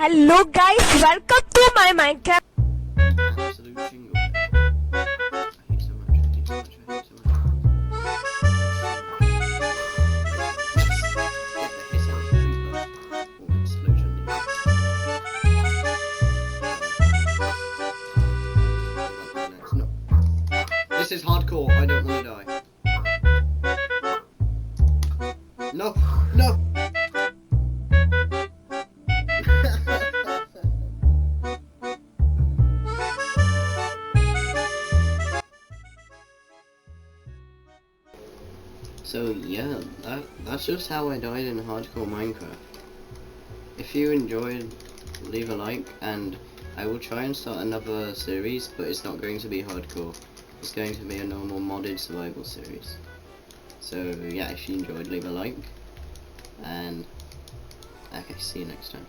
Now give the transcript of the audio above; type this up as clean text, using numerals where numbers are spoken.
Hello guys, welcome to my Minecraft. Absolute jingle. I hate so much, I hate so much, I hate so much. Get the hiss out of the creeper. Or explosion. No. This is hardcore, I don't want to die. No! No! So yeah, that's just how I died in hardcore Minecraft. If you enjoyed, leave a like, and I will try and start another series, but it's not going to be hardcore. It's going to be a normal modded survival series. So yeah, if you enjoyed, leave a like, and okay, see you next time.